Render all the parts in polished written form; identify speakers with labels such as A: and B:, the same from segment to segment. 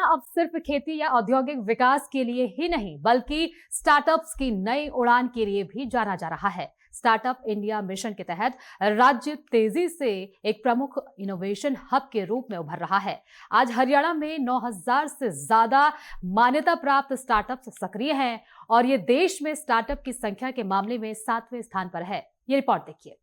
A: अब सिर्फ खेती या औद्योगिक विकास के लिए ही नहीं बल्कि स्टार्टअप्स की नई उड़ान के लिए भी जाना जा रहा है। स्टार्टअप इंडिया मिशन के तहत राज्य तेजी से एक प्रमुख इनोवेशन हब के रूप में उभर रहा है। आज हरियाणा में 9000 से ज्यादा मान्यता प्राप्त स्टार्टअप्स सक्रिय हैं और ये देश में स्टार्टअप की संख्या के मामले में 7वें स्थान पर है। ये रिपोर्ट देखिए।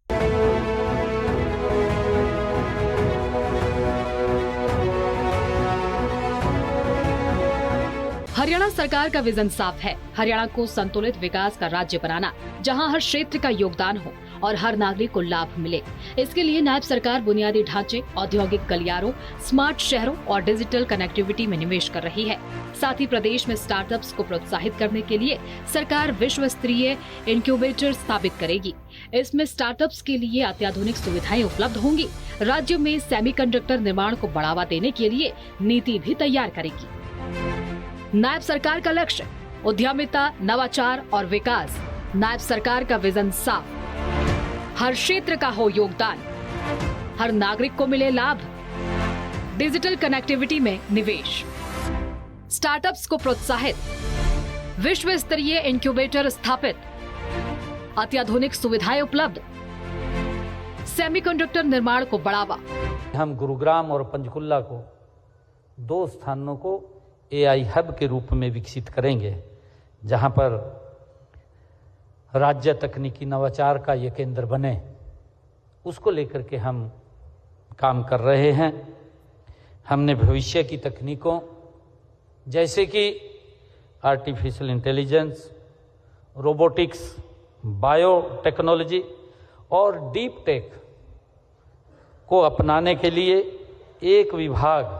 A: हरियाणा सरकार का विजन साफ है, हरियाणा को संतुलित विकास का राज्य बनाना, जहां हर क्षेत्र का योगदान हो और हर नागरिक को लाभ मिले। इसके लिए नायब सरकार बुनियादी ढांचे, औद्योगिक गलियारों, स्मार्ट शहरों और डिजिटल कनेक्टिविटी में निवेश कर रही है। साथ ही प्रदेश में स्टार्टअप्स को प्रोत्साहित करने के लिए सरकार विश्व स्तरीय इनक्यूबेटर स्थापित करेगी। इसमें स्टार्टअप्स के लिए अत्याधुनिक सुविधाएं उपलब्ध होंगी। राज्य में सेमीकंडक्टर निर्माण को बढ़ावा देने के लिए नीति भी तैयार करेगी। नायब सरकार का लक्ष्य उद्यमिता, नवाचार और विकास। नायब सरकार का विजन साफ, हर क्षेत्र का हो योगदान, हर नागरिक को मिले लाभ, डिजिटल कनेक्टिविटी में निवेश, स्टार्टअप्स को प्रोत्साहित, विश्व स्तरीय इनक्यूबेटर स्थापित, अत्याधुनिक सुविधाएं उपलब्ध, सेमीकंडक्टर निर्माण को बढ़ावा।
B: हम गुरुग्राम और पंचकुला को 2 स्थानों को AI हब के रूप में विकसित करेंगे, जहां पर राज्य तकनीकी नवाचार का ये केंद्र बने, उसको लेकर के हम काम कर रहे हैं। हमने भविष्य की तकनीकों जैसे कि आर्टिफिशियल इंटेलिजेंस, रोबोटिक्स, बायोटेक्नोलॉजी और डीप टेक को अपनाने के लिए एक विभाग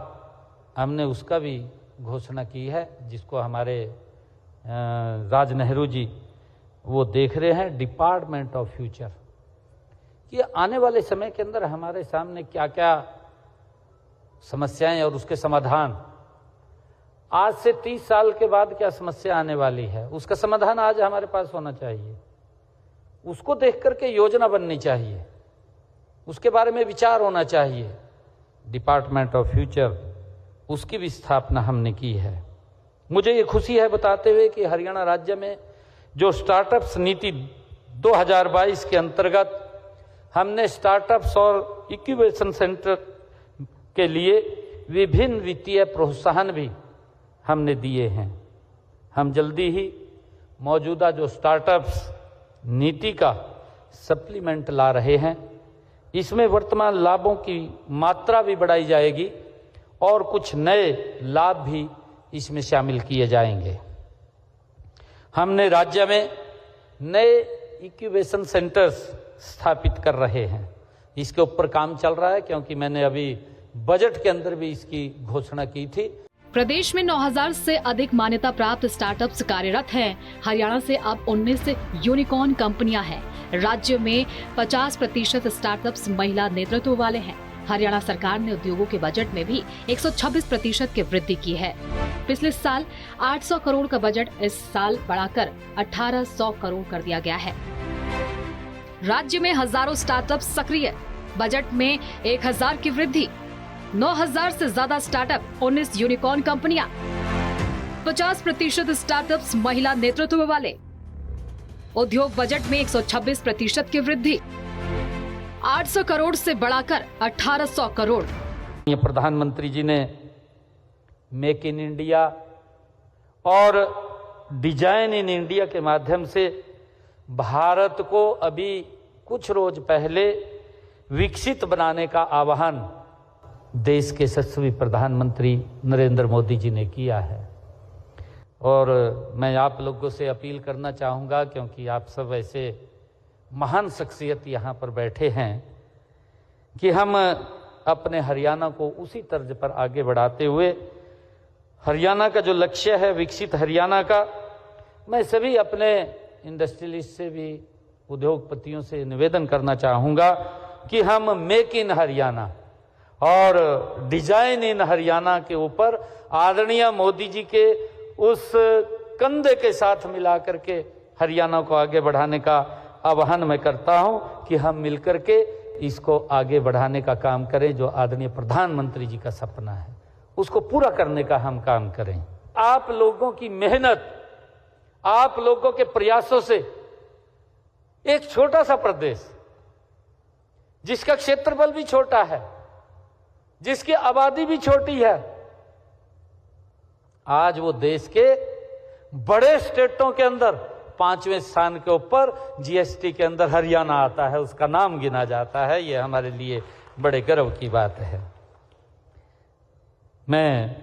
B: हमने उसका भी घोषणा की है, जिसको हमारे राज नेहरू जी वो देख रहे हैं, डिपार्टमेंट ऑफ फ्यूचर, कि आने वाले समय के अंदर हमारे सामने क्या क्या समस्याएं और उसके समाधान, आज से 30 साल के बाद क्या समस्या आने वाली है, उसका समाधान आज हमारे पास होना चाहिए। उसको देख करके योजना बननी चाहिए, उसके बारे में विचार होना चाहिए। डिपार्टमेंट ऑफ फ्यूचर, उसकी भी स्थापना हमने की है। मुझे ये खुशी है बताते हुए कि हरियाणा राज्य में जो स्टार्टअप्स नीति 2022 के अंतर्गत हमने स्टार्टअप्स और इंक्यूबेशन सेंटर के लिए विभिन्न वित्तीय प्रोत्साहन भी हमने दिए हैं। हम जल्दी ही मौजूदा जो स्टार्टअप्स नीति का सप्लीमेंट ला रहे हैं, इसमें वर्तमान लाभों की मात्रा भी बढ़ाई जाएगी और कुछ नए लाभ भी इसमें शामिल किए जाएंगे। हमने राज्य में नए इंक्यूबेशन सेंटर्स स्थापित कर रहे हैं, इसके ऊपर काम चल रहा है, क्योंकि मैंने अभी बजट के अंदर भी इसकी घोषणा की थी।
A: प्रदेश में 9000 से अधिक मान्यता प्राप्त स्टार्टअप्स कार्यरत हैं। हरियाणा से अब 19 यूनिकॉर्न कंपनियां हैं। राज्य में 50% स्टार्टअप्स महिला नेतृत्व वाले हैं। हरियाणा सरकार ने उद्योगों के बजट में भी 126% की वृद्धि की है। पिछले साल 800 करोड़ का बजट इस साल बढ़ाकर 1800 करोड़ कर दिया गया है। राज्य में हजारों स्टार्टअप सक्रिय, बजट में 1000 की वृद्धि, 9000 से ज्यादा स्टार्टअप, 19 यूनिकॉर्न कंपनियां, 50% स्टार्टअप्स महिला नेतृत्व वाले, उद्योग बजट में 126% की वृद्धि, 800 करोड़ से बढ़ाकर 1800 करोड़।
B: ये प्रधानमंत्री जी ने मेक इन इंडिया और डिजाइन इन इंडिया के माध्यम से भारत को अभी कुछ रोज पहले विकसित बनाने का आह्वान देश के यशस्वी प्रधानमंत्री नरेंद्र मोदी जी ने किया है। और मैं आप लोगों से अपील करना चाहूँगा, क्योंकि आप सब ऐसे महान शख्सियत यहाँ पर बैठे हैं, कि हम अपने हरियाणा को उसी तर्ज पर आगे बढ़ाते हुए हरियाणा का जो लक्ष्य है विकसित हरियाणा का, मैं सभी अपने इंडस्ट्रियलिस्ट से भी, उद्योगपतियों से निवेदन करना चाहूँगा कि हम मेक इन हरियाणा और डिजाइन इन हरियाणा के ऊपर आदरणीय मोदी जी के उस कंधे के साथ मिला करके हरियाणा को आगे बढ़ाने का आह्वान मैं करता हूं कि हम मिलकर के इसको आगे बढ़ाने का काम करें, जो आदरणीय प्रधानमंत्री जी का सपना है। उसको पूरा करने का हम काम करें। आप लोगों की मेहनत, आप लोगों के प्रयासों से एक छोटा सा प्रदेश, जिसका क्षेत्रफल भी छोटा है, जिसकी आबादी भी छोटी है, आज वो देश के बड़े स्टेटों के अंदर 5वें स्थान के ऊपर जीएसटी के अंदर हरियाणा आता है, उसका नाम गिना जाता है। ये हमारे लिए बड़े गर्व की बात है। मैं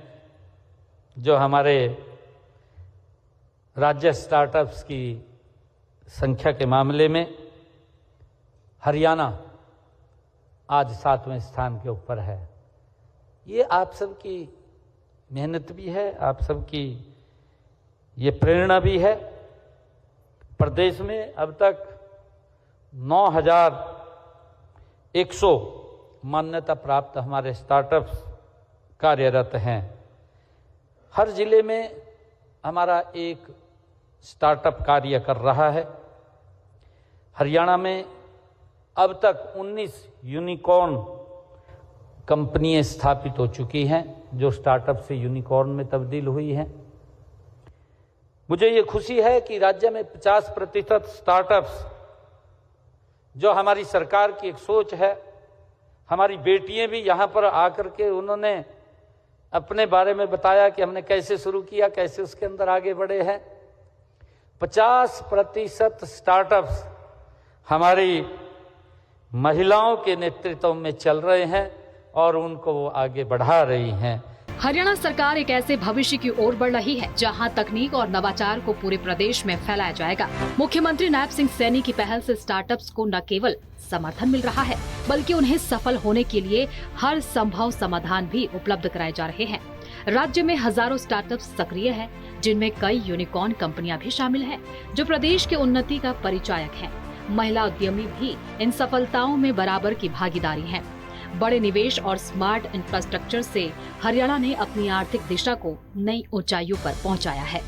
B: जो हमारे राज्य स्टार्टअप्स की संख्या के मामले में हरियाणा आज 7वें स्थान के ऊपर है, ये आप सबकी मेहनत भी है, आप सबकी ये प्रेरणा भी है। प्रदेश में अब तक 9100 मान्यता प्राप्त हमारे स्टार्टअप्स कार्यरत हैं। हर जिले में हमारा एक स्टार्टअप कार्य कर रहा है। हरियाणा में अब तक 19 यूनिकॉर्न कंपनियां स्थापित हो चुकी हैं, जो स्टार्टअप से यूनिकॉर्न में तब्दील हुई हैं। मुझे ये खुशी है कि राज्य में 50% स्टार्टअप्स, जो हमारी सरकार की एक सोच है, हमारी बेटियां भी यहाँ पर आकर के उन्होंने अपने बारे में बताया कि हमने कैसे शुरू किया, कैसे उसके अंदर आगे बढ़े हैं। 50% स्टार्टअप्स हमारी महिलाओं के नेतृत्व में चल रहे हैं और उनको वो आगे बढ़ा रही हैं।
A: हरियाणा सरकार एक ऐसे भविष्य की ओर बढ़ रही है जहां तकनीक और नवाचार को पूरे प्रदेश में फैलाया जाएगा। मुख्यमंत्री नायब सिंह सैनी की पहल से स्टार्टअप्स को न केवल समर्थन मिल रहा है, बल्कि उन्हें सफल होने के लिए हर संभव समाधान भी उपलब्ध कराए जा रहे हैं। राज्य में हजारों स्टार्टअप्स सक्रिय हैं, जिनमें कई यूनिकॉर्न कंपनियां भी शामिल हैं, जो प्रदेश की उन्नति का परिचायक हैं। महिला उद्यमी भी इन सफलताओं में बराबर की भागीदारी है। बड़े निवेश और स्मार्ट इंफ्रास्ट्रक्चर से हरियाणा ने अपनी आर्थिक दिशा को नई ऊंचाइयों पर पहुंचाया है।